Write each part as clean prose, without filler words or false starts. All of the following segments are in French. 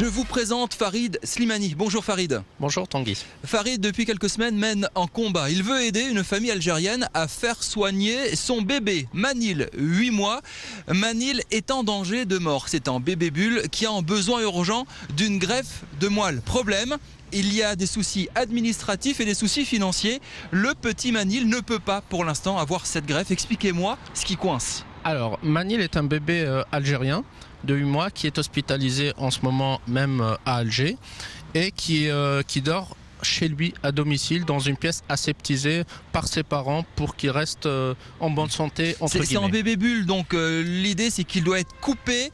vous présente Farid Slimani. Bonjour Farid. Bonjour Tanguy. Farid, depuis quelques semaines, mène un combat. Il veut aider une famille algérienne à faire soigner son bébé, Manil, 8 mois. Manil est en danger de mort. C'est un bébé bulle qui a un besoin urgent d'une greffe de moelle. Problème, il y a des soucis administratifs et des soucis financiers. Le petit Manil ne peut pas pour l'instant avoir cette greffe. Expliquez-moi ce qui coince. Alors, Manil est un bébé algérien de 8 mois qui est hospitalisé en ce moment même à Alger et qui dort chez lui à domicile dans une pièce aseptisée par ses parents pour qu'il reste en bonne santé entre guillemets. C'est un bébé bulle, donc l'idée c'est qu'il doit être coupé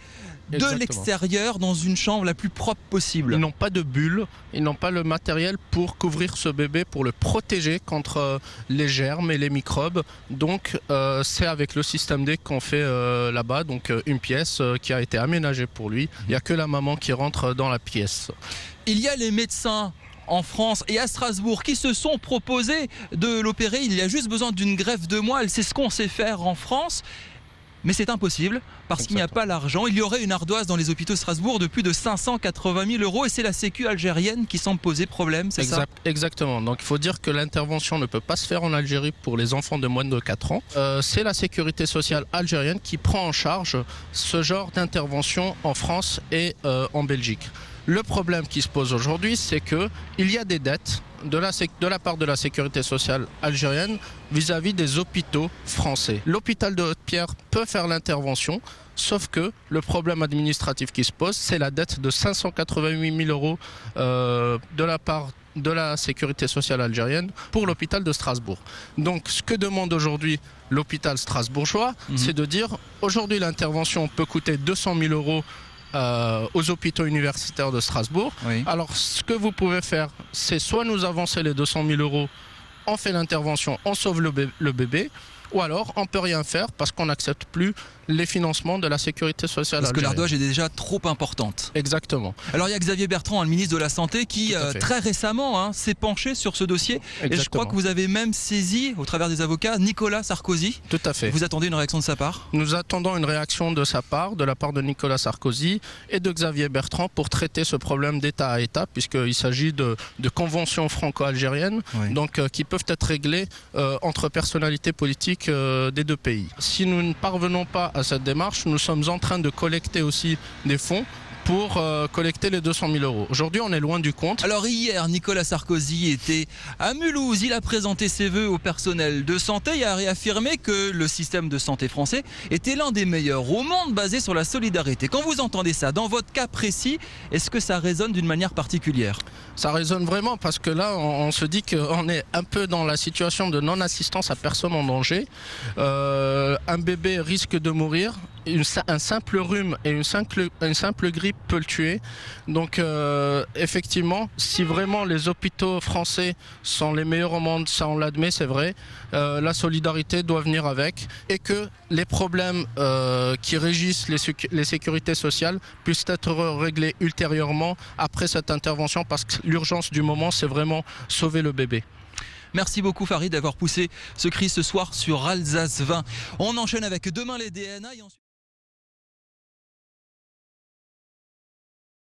de l'extérieur dans une chambre la plus propre possible. Ils n'ont pas de bulle, ils n'ont pas le matériel pour couvrir ce bébé, pour le protéger contre les germes et les microbes. Donc c'est avec le système D qu'on fait là-bas, donc une pièce qui a été aménagée pour lui. Il n'y a que la maman qui rentre dans la pièce. Il y a les médecins en France et à Strasbourg qui se sont proposés de l'opérer. Il y a juste besoin d'une greffe de moelle, c'est ce qu'on sait faire en France. Mais c'est impossible parce qu'il n'y a pas l'argent. Il y aurait une ardoise dans les hôpitaux de Strasbourg de plus de 580 000 € et c'est la Sécu algérienne qui semble poser problème, c'est ça? Exactement. Donc il faut dire que l'intervention ne peut pas se faire en Algérie pour les enfants de moins de 4 ans. C'est la Sécurité sociale algérienne qui prend en charge ce genre d'intervention en France et en Belgique. Le problème qui se pose aujourd'hui, c'est qu'il y a des dettes de la part de la sécurité sociale algérienne vis-à-vis des hôpitaux français. L'hôpital de Haute-Pierre peut faire l'intervention, sauf que le problème administratif qui se pose, c'est la dette de 588 000 € de la part de la sécurité sociale algérienne pour l'hôpital de Strasbourg. Donc ce que demande aujourd'hui l'hôpital strasbourgeois, c'est de dire aujourd'hui l'intervention peut coûter 200 000 € aux hôpitaux universitaires de Strasbourg. Oui. Alors ce que vous pouvez faire, c'est soit nous avancer les 200 000 €, on fait l'intervention, on sauve le bébé, ou alors on ne peut rien faire parce qu'on n'accepte plus les financements de la sécurité sociale algérienne. Parce que l'ardoise est déjà trop importante. Exactement. Alors il y a Xavier Bertrand, le ministre de la Santé, qui très récemment s'est penché sur ce dossier. Exactement. Et je crois que vous avez même saisi, au travers des avocats, Nicolas Sarkozy. Tout à fait. Vous attendez une réaction de sa part? Nous attendons une réaction de sa part, de la part de Nicolas Sarkozy et de Xavier Bertrand pour traiter ce problème d'État à État, puisqu'il s'agit de conventions franco-algériennes, donc qui peuvent être réglées entre personnalités politiques des deux pays. Si nous ne parvenons pas à cette démarche, nous sommes en train de collecter aussi des fonds pour collecter les 200 000 €. Aujourd'hui, on est loin du compte. Alors hier, Nicolas Sarkozy était à Mulhouse. Il a présenté ses vœux au personnel de santé et a réaffirmé que le système de santé français était l'un des meilleurs au monde, basé sur la solidarité. Quand vous entendez ça, dans votre cas précis, est-ce que ça résonne d'une manière particulière? Ça résonne vraiment parce que là, on se dit qu'on est un peu dans la situation de non-assistance à personne en danger. Un bébé risque de mourir. Un simple rhume et une simple grippe peut le tuer. Donc effectivement, si vraiment les hôpitaux français sont les meilleurs au monde, ça on l'admet, c'est vrai, la solidarité doit venir avec et que les problèmes qui régissent les sécurités sociales puissent être réglés ultérieurement après cette intervention parce que l'urgence du moment, c'est vraiment sauver le bébé. Merci beaucoup Farid d'avoir poussé ce cri ce soir sur Alsace 20. On enchaîne avec demain les DNA et ensuite...